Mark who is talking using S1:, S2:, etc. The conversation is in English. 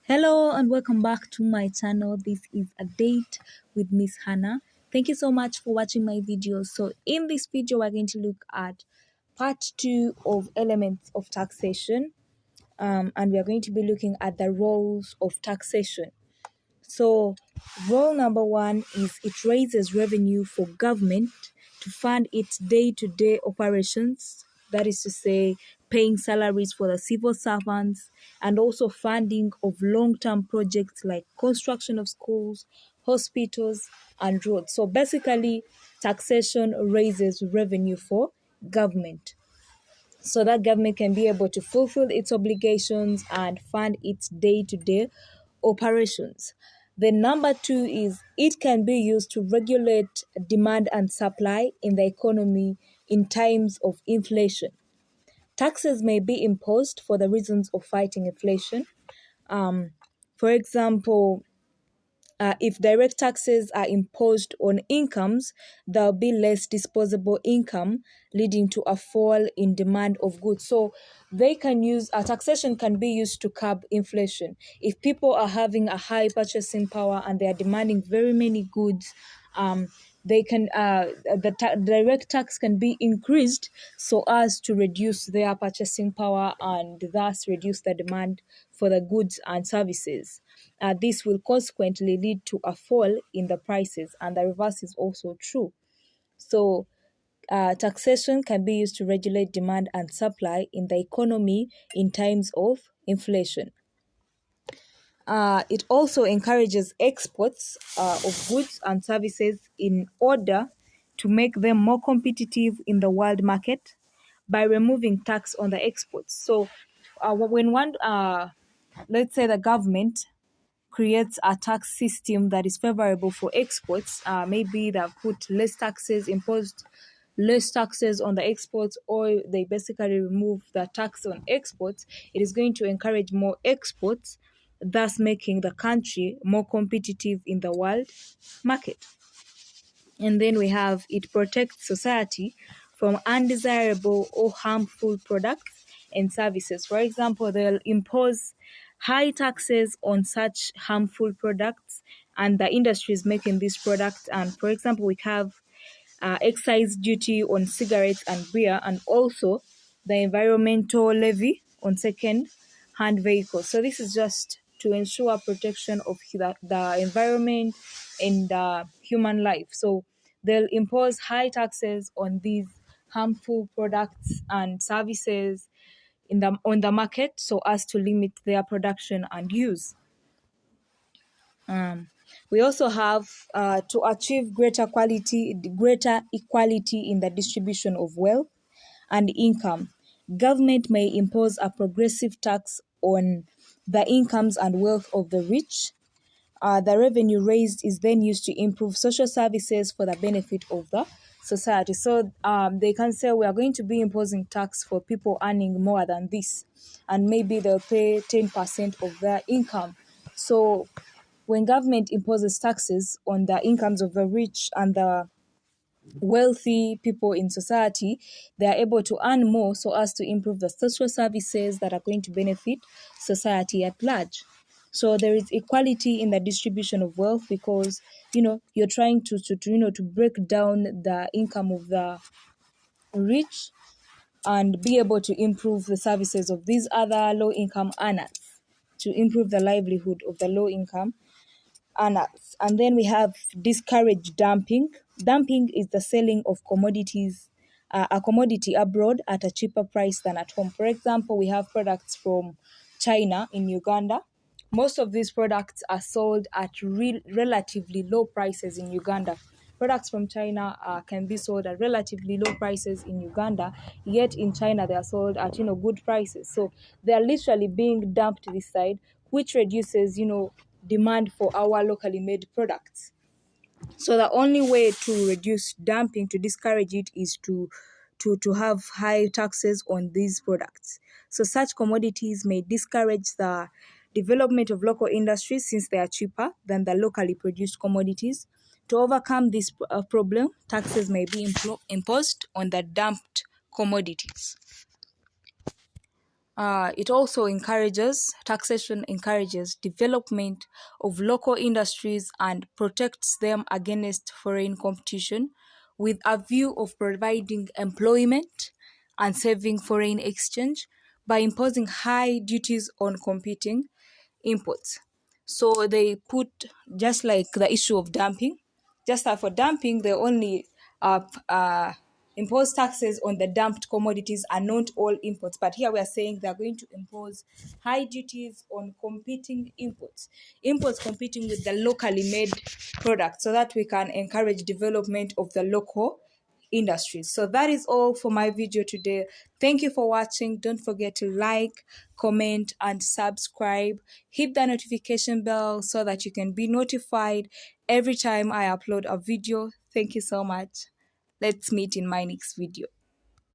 S1: Hello and welcome back to my channel. This is a date with Miss Hannah. Thank you so much for watching my video. So in this video, we're going to look at part 2 of elements of taxation. And we are going to be looking at the roles of taxation. So role number 1 is it raises revenue for government to fund its day-to-day operations. That is to say, paying salaries for the civil servants and also funding of long-term projects like construction of schools, hospitals, and roads. So basically, taxation raises revenue for government so that government can be able to fulfill its obligations and fund its day-to-day operations. The number 2 is it can be used to regulate demand and supply in the economy in times of inflation. Taxes may be imposed for the reasons of fighting inflation. For example, if direct taxes are imposed on incomes, there will be less disposable income, leading to a fall in demand of goods. So they can use taxation can be used to curb inflation. If people are having a high purchasing power and they are demanding very many goods, they can direct tax can be increased so as to reduce their purchasing power and thus reduce the demand for the goods and services. This will consequently lead to a fall in the prices, and the reverse is also true. So taxation can be used to regulate demand and supply in the economy in times of inflation. It also encourages exports of goods and services in order to make them more competitive in the world market by removing tax on the exports. So when let's say the government creates a tax system that is favorable for exports, maybe they've put imposed less taxes on the exports, or they basically remove the tax on exports, it is going to encourage more exports, thus making the country more competitive in the world market. And then we have it protects society from undesirable or harmful products and services. For example, they'll impose high taxes on such harmful products and the industries making these products. And for example, we have excise duty on cigarettes and beer, and also the environmental levy on second-hand vehicles. So this is just to ensure protection of the environment and human life. So they'll impose high taxes on these harmful products and services on the market so as to limit their production and use. We also have to achieve greater equality in the distribution of wealth and income. Government may impose a progressive tax on the incomes and wealth of the rich. The revenue raised is then used to improve social services for the benefit of the society. So they can say we are going to be imposing tax for people earning more than this, and maybe they'll pay 10% of their income. So when government imposes taxes on the incomes of the rich and the wealthy people in society, they are able to earn more so as to improve the social services that are going to benefit society at large. So there is equality in the distribution of wealth because you're trying to break down the income of the rich and be able to improve the services of these other low income earners, to improve the livelihood of the low income earners. And then we have discourage dumping. Dumping is the selling of commodities, a commodity abroad at a cheaper price than at home. For example, we have products from China in Uganda. Most of these products are sold at relatively low prices in Uganda. Products from China can be sold at relatively low prices in Uganda, yet in China they are sold at good prices. So they are literally being dumped this side, which reduces demand for our locally made products. So the only way to reduce dumping, to discourage it, is to have high taxes on these products. So such commodities may discourage the development of local industries since they are cheaper than the locally produced commodities. To overcome this problem, taxes may be imposed on the dumped commodities. It also taxation encourages development of local industries and protects them against foreign competition with a view of providing employment and saving foreign exchange by imposing high duties on competing imports. So they put, just like the issue of dumping, just like for dumping, they only impose taxes on the dumped commodities and not all imports. But here we are saying they are going to impose high duties on competing imports competing with the locally made products, so that we can encourage development of the local industries. So that is all for my video today. Thank you for watching. Don't forget to like, comment, and subscribe. Hit the notification bell so that you can be notified every time I upload a video. Thank you so much. Let's meet in my next video.